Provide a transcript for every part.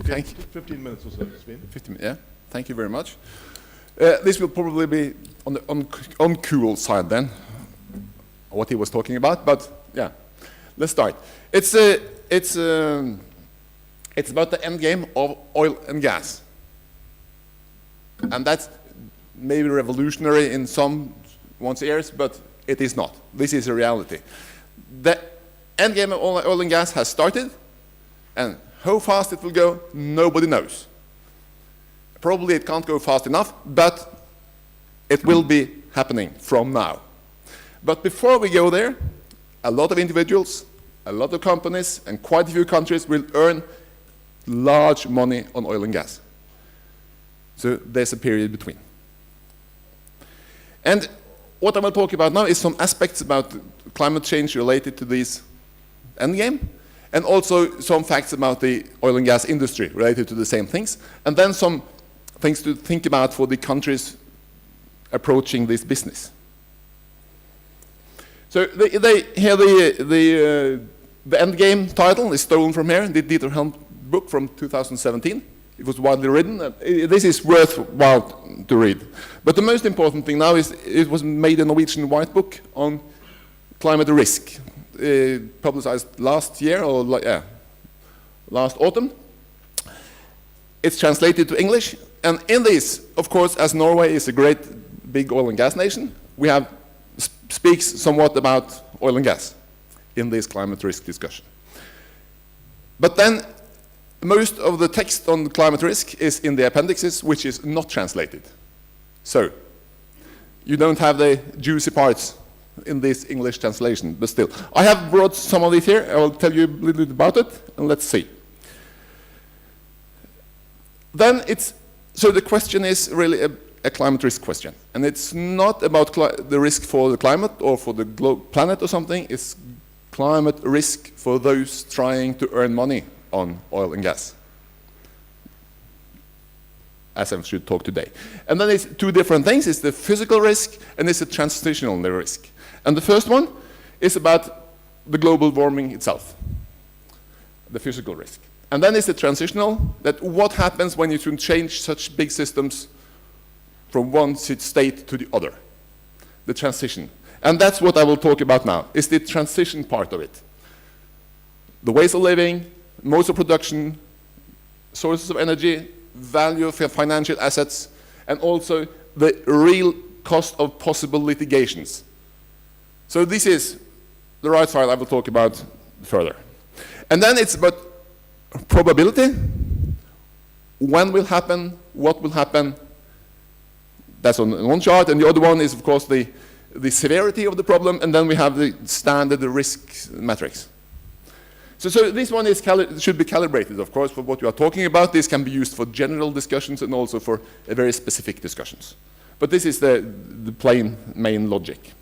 Thank 15 minutes or so, Svein. 15, yeah. Thank you very much. This will probably be on the uncool side then, what he was talking about. But yeah, let's start. It's about the end game of oil and gas, and that's maybe revolutionary in someone's ears, but it is not. This is a reality. The end game of oil and gas has started, and how fast it will go, nobody knows. Probably it can't go fast enough, but it will be happening from now. But before we go there, a lot of individuals, a lot of companies, and quite a few countries will earn large money on oil and gas. So there's a period between. And what I will talk about now is some aspects about climate change related to this endgame, and also some facts about the oil and gas industry related to the same things, and then some things to think about for the countries approaching this business. So here the endgame title is stolen from here, the Dieter Helm book from 2017. It was widely written. This is worthwhile to read. But the most important thing now is it was made a Norwegian white book on climate risk, publicized last year, or last autumn. It's translated to English, and in this, of course, as Norway is a great big oil and gas nation, we have speaks somewhat about oil and gas in this climate risk discussion. But then most of the text on climate risk is in the appendixes, which is not translated. So you don't have the juicy parts in this English translation, but still. I have brought some of it here. I will tell you a little bit about it, and let's see. Then so the question is really a climate risk question. And it's not about the risk for the climate or for the planet or something. It's climate risk for those trying to earn money on oil and gas, as I should talk today. And then it's two different things. It's the physical risk and it's the transitional risk. And the first one is about the global warming itself, the physical risk. And then it's the transitional, that what happens when you can change such big systems from one state to the other, the transition. And that's what I will talk about now, is the transition part of it. The ways of living, modes of production, sources of energy, value of financial assets, and also the real cost of possible litigations. So this is the right side I will talk about further. And then it's about probability, when will happen, what will happen. That's on one chart, and the other one is, of course, the severity of the problem, and then we have the standard risk matrix. So this one should be calibrated, of course, for what you are talking about. This can be used for general discussions and also for very specific discussions. But this is the plain main logic.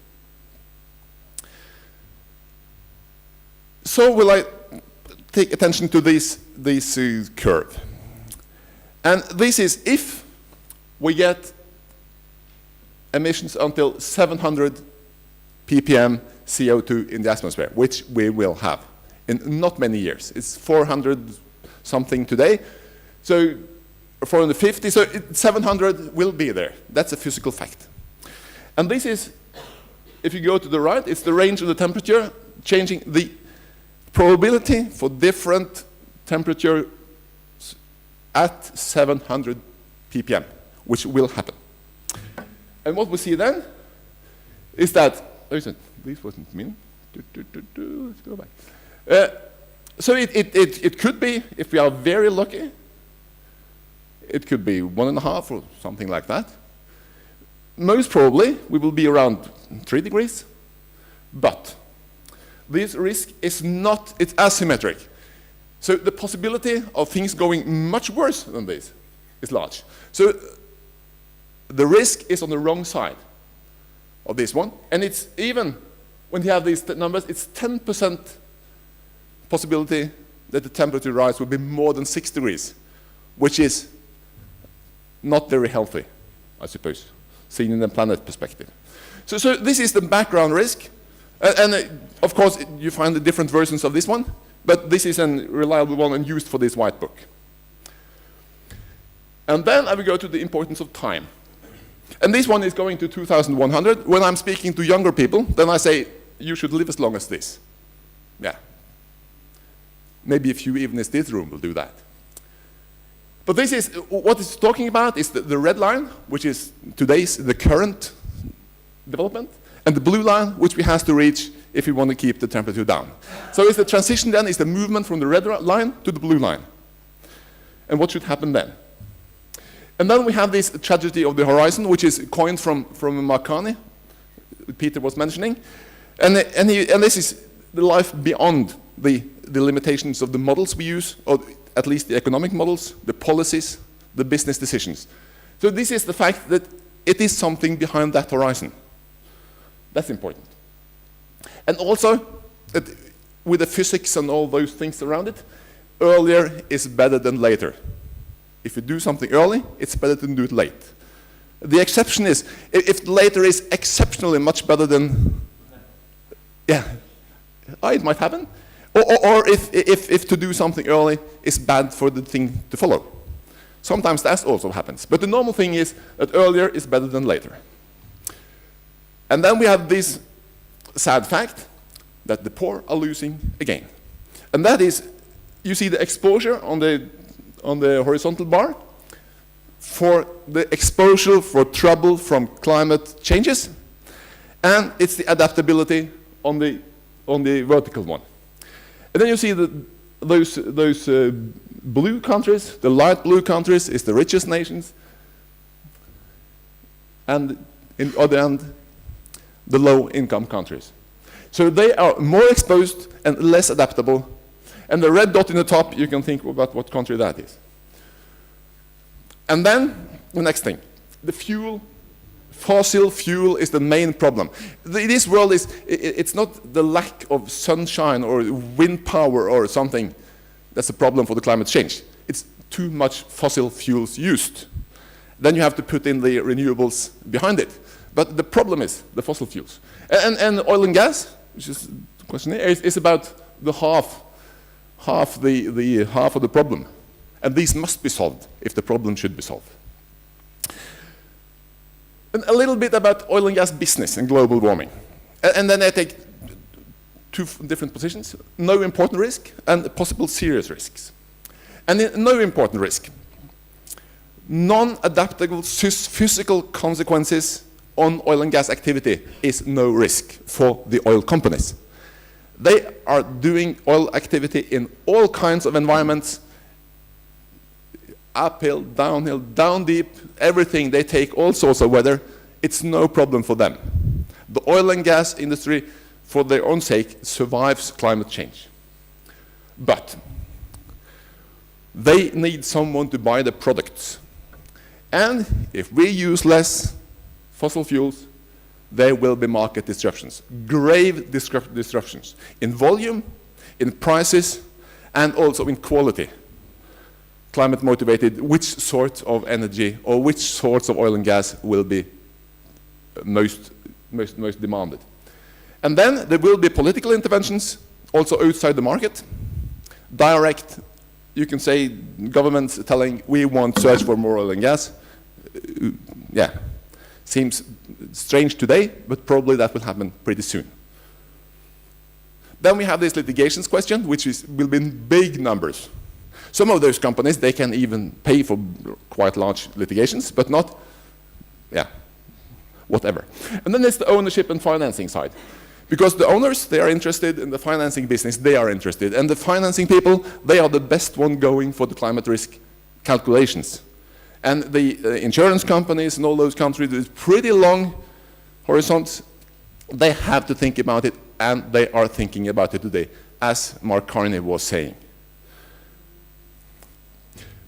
So will I take attention to this curve. And this is if we get emissions until 700 ppm CO2 in the atmosphere, which we will have in not many years. It's 400 something today, so 450, so 700 will be there. That's a physical fact. And this is, if you go to the right, it's the range of the temperature, changing the probability for different temperatures at 700 ppm, which will happen. And what we see then is that, this wasn't mean. Let's go back. So it could be, if we are very lucky, it could be 1.5 or something like that. Most probably, we will be around 3 degrees, but this risk is not, it's asymmetric. So the possibility of things going much worse than this is large. So the risk is on the wrong side of this one, and it's even, when you have these numbers, it's 10% possibility that the temperature rise will be more than 6 degrees, which is not very healthy, I suppose, seen in the planet perspective. So this is the background risk, and of course you find the different versions of this one, but this is a reliable one and used for this white book. And then I will go to the importance of time. And this one is going to 2100. When I'm speaking to younger people, then I say, you should live as long as this. Yeah. Maybe a few even in this room will do that. But this is, what it's talking about is the red line, which is the current development, and the blue line, which we have to reach if we want to keep the temperature down. So it's the transition then, is the movement from the red line to the blue line. And what should happen then? And then we have this tragedy of the horizon, which is coined from Marconi, Peter was mentioning. And this is the life beyond the limitations of the models we use, or at least the economic models, the policies, the business decisions. So this is the fact that it is something behind that horizon. That's important. And also, that with the physics and all those things around it, earlier is better than later. If you do something early, it's better than do it late. The exception is, if later is exceptionally much better than, yeah, it might happen. Or if to do something early is bad for the thing to follow. Sometimes that also happens. But the normal thing is that earlier is better than later. And then we have this sad fact that the poor are losing again. And that is, you see the exposure on the horizontal bar for the exposure for trouble from climate changes, and it's the adaptability on the vertical one. And then you see those blue countries, the light blue countries is the richest nations, and in the other end, the low-income countries. So they are more exposed and less adaptable. And the red dot in the top, you can think about what country that is. And then, the next thing, the fuel. Fossil fuel is the main problem. This world is, it's not the lack of sunshine or wind power or something that's a problem for the climate change. It's too much fossil fuels used. Then you have to put in the renewables behind it. But the problem is the fossil fuels. And oil and gas, which is the question here, is about the half of the problem. And these must be solved if the problem should be solved. And a little bit about oil and gas business and global warming. And then I take two different positions, no important risk and possible serious risks. And in no important risk, non-adaptable physical consequences on oil and gas activity is no risk for the oil companies. They are doing oil activity in all kinds of environments, uphill, downhill, down deep, everything. They take all sorts of weather. It's no problem for them. The oil and gas industry, for their own sake, survives climate change. But they need someone to buy the products. And if we use less fossil fuels, there will be market disruptions, grave disruptions in volume, in prices, and also in quality. Climate motivated, which sorts of energy or which sorts of oil and gas will be most demanded. And then there will be political interventions also outside the market. Direct, you can say governments telling we want search for more oil and gas. Yeah, seems strange today, but probably that will happen pretty soon. Then we have this litigations question, which will be in big numbers. Some of those companies, they can even pay for quite large litigations, but not, yeah, whatever. And then there's the ownership and financing side. Because the owners, they are interested in the financing business, they are interested. And the financing people, they are the best one going for the climate risk calculations. And the insurance companies and all those countries with pretty long horizons, they have to think about it, and they are thinking about it today, as Mark Carney was saying.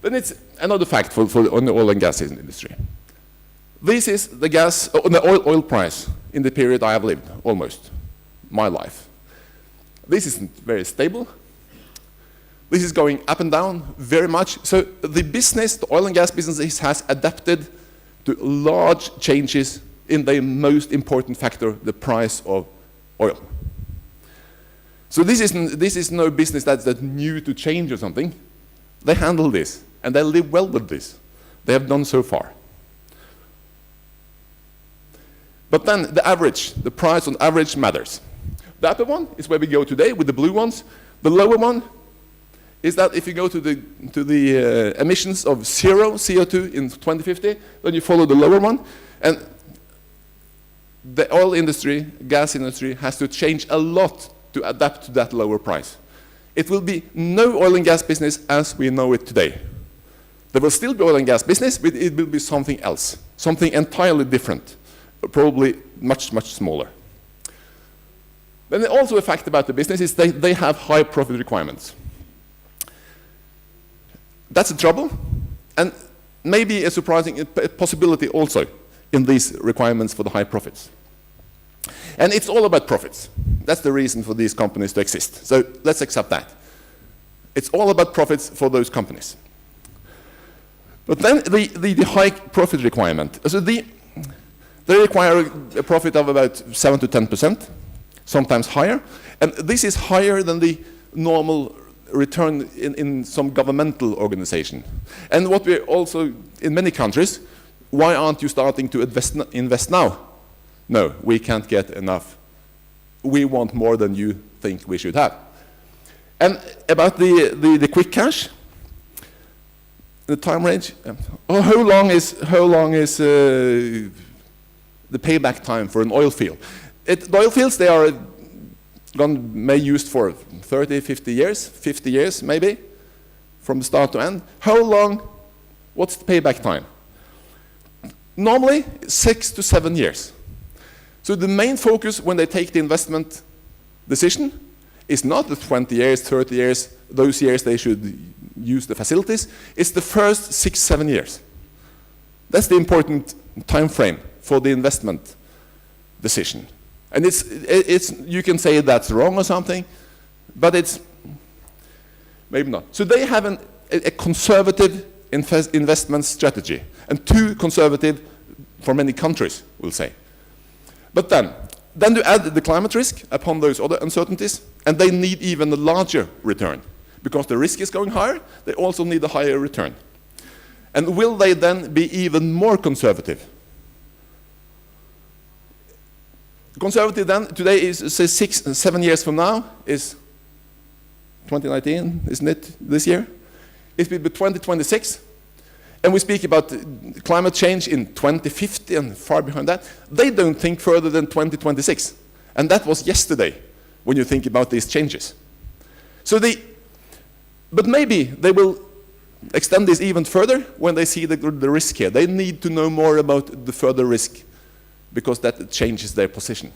Then it's another fact on the oil and gas industry. This is the gas, the oil price in the period I have lived, almost, my life. This isn't very stable. This is going up and down very much. So the business, the oil and gas business, has adapted to large changes in the most important factor, the price of oil. So this is no business that's new to change or something. They handle this, and they live well with this. They have done so far. But then the average, the price on average matters. The upper one is where we go today with the blue ones. The lower one is that if you go to the emissions of 0 CO2 in 2050, then you follow the lower one. And the oil industry, gas industry, has to change a lot to adapt to that lower price. It will be no oil and gas business as we know it today. There will still be oil and gas business, but it will be something else, something entirely different, probably much, much smaller. Then also a fact about the business is they have high profit requirements. That's a trouble, and maybe a surprising possibility also in these requirements for the high profits. And it's all about profits. That's the reason for these companies to exist. So let's accept that. It's all about profits for those companies. But then the high profit requirement. So they require a profit of about 7 to 10%, sometimes higher. And this is higher than the normal return in some governmental organization. And what we also, in many countries, why aren't you starting to invest now? No, we can't get enough. We want more than you think we should have. And about the quick cash, the time range, how long is the payback time for an oil field? The oil fields, they are may used for 30, 50 years maybe, from the start to end. How long, what's the payback time? Normally, 6 to 7 years. So the main focus when they take the investment decision is not the 20 years, 30 years, those years they should use the facilities. It's the first 6, 7 years. That's the important time frame for the investment decision. And it's you can say that's wrong or something, but it's maybe not. So they have a conservative investment strategy, and too conservative for many countries, we'll say. But then you add the climate risk upon those other uncertainties, and they need even a larger return. Because the risk is going higher, they also need a higher return. And will they then be even more conservative? Conservative then, today is, say, 6, 7 years from now, is 2019, isn't it, this year? It will be 2026. And we speak about climate change in 2050 and far behind that. They don't think further than 2026. And that was yesterday when you think about these changes. So but maybe they will extend this even further when they see the risk here. They need to know more about the further risk because that changes their position.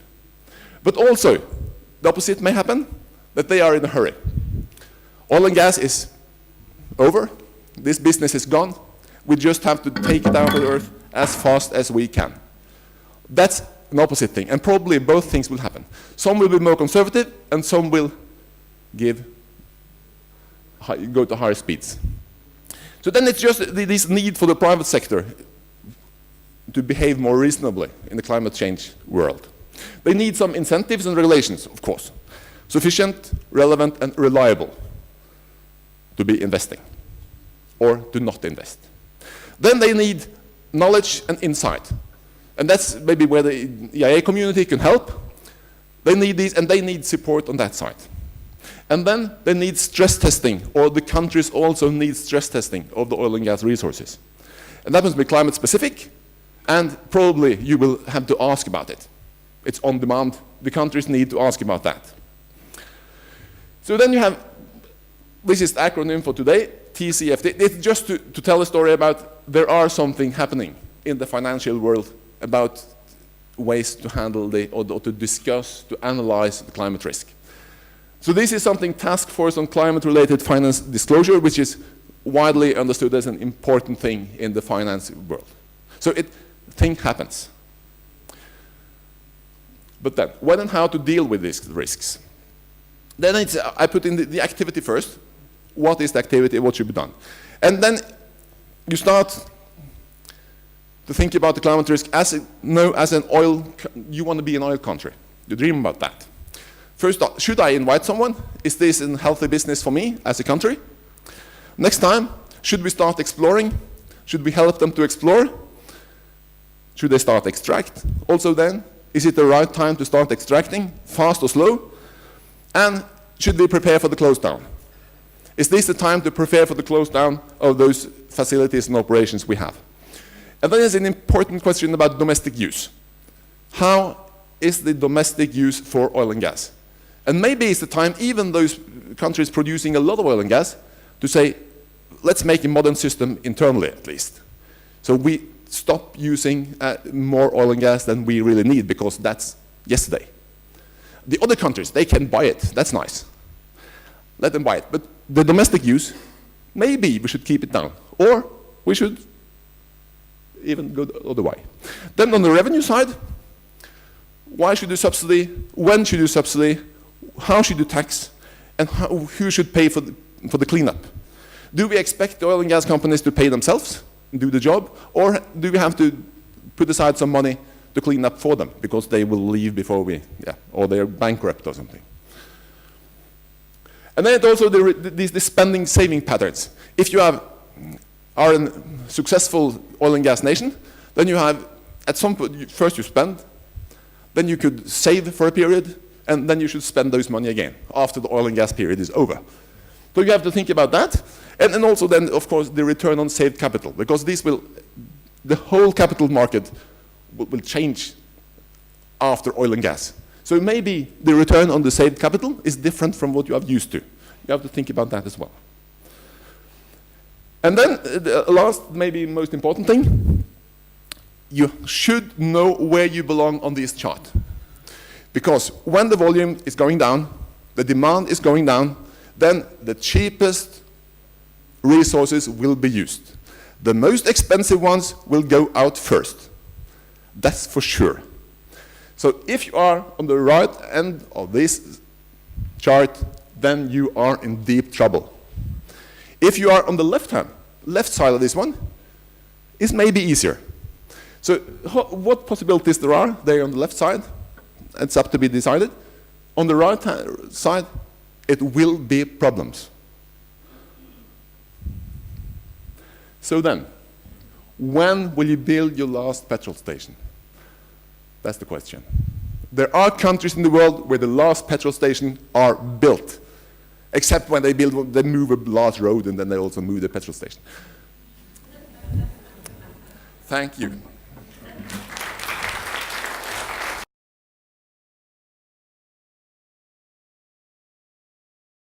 But also, the opposite may happen, that they are in a hurry. Oil and gas is over. This business is gone. We just have to take it out of the earth as fast as we can. That's an opposite thing, and probably both things will happen. Some will be more conservative, and some will go to higher speeds. So then it's just this need for the private sector to behave more reasonably in the climate change world. They need some incentives and regulations, of course. Sufficient, relevant, and reliable to be investing, or to not invest. Then they need knowledge and insight. And that's maybe where the EIA community can help. They need these, and they need support on that side. And then they need stress testing, or the countries also need stress testing of the oil and gas resources. And that must be climate specific, and probably you will have to ask about it. It's on demand. The countries need to ask about that. So then you have, this is the acronym for today, TCFD. It's just to tell a story about there are something happening in the financial world about ways to handle or to discuss, to analyze the climate risk. So this is something Task Force on Climate-Related Finance Disclosure, which is widely understood as an important thing in the finance world. So thing happens. But then, when and how to deal with these risks? Then I put in the activity first. What is the activity? What should be done? And then you start to think about the climate risk as an oil. You want to be an oil country. You dream about that. First, should I invite someone? Is this a healthy business for me as a country? Next time, should we start exploring Should we help them to explore? Should they start extract? Also then, is it the right time to start extracting, fast or slow? And should we prepare for the close down? Is this the time to prepare for the close down of those facilities and operations we have? And then there's an important question about domestic use. How is the domestic use for oil and gas? And maybe it's the time, even those countries producing a lot of oil and gas, to say, let's make a modern system internally at least. So we stop using more oil and gas than we really need, because that's yesterday. The other countries, they can buy it. That's nice. Let them buy it. But the domestic use, maybe we should keep it down. Or we should even go the other way. Then on the revenue side, why should you subsidy? When should you subsidy? How should you tax? And who should pay for the cleanup? Do we expect the oil and gas companies to pay themselves and do the job? Or do we have to put aside some money to clean up for them because they will leave before or they're bankrupt or something? And then also the spending saving patterns. If you are a successful oil and gas nation, then you have, at some point, first you spend, then you could save for a period, and then you should spend those money again after the oil and gas period is over. So you have to think about that. And also then, of course, the return on saved capital, because the whole capital market will change after oil and gas. So maybe the return on the saved capital is different from what you are used to. You have to think about that as well. And then the last, maybe most important thing, you should know where you belong on this chart. Because when the volume is going down, the demand is going down, then the cheapest resources will be used. The most expensive ones will go out first. That's for sure. So if you are on the right end of this chart, then you are in deep trouble. If you are on the left side of this one, it's maybe easier. So what possibilities there are there on the left side? It's up to be decided. On the right side, it will be problems. So then, when will you build your last petrol station? That's the question. There are countries in the world where the last petrol station are built, except when they move a large road and then they also move the petrol station. Thank you.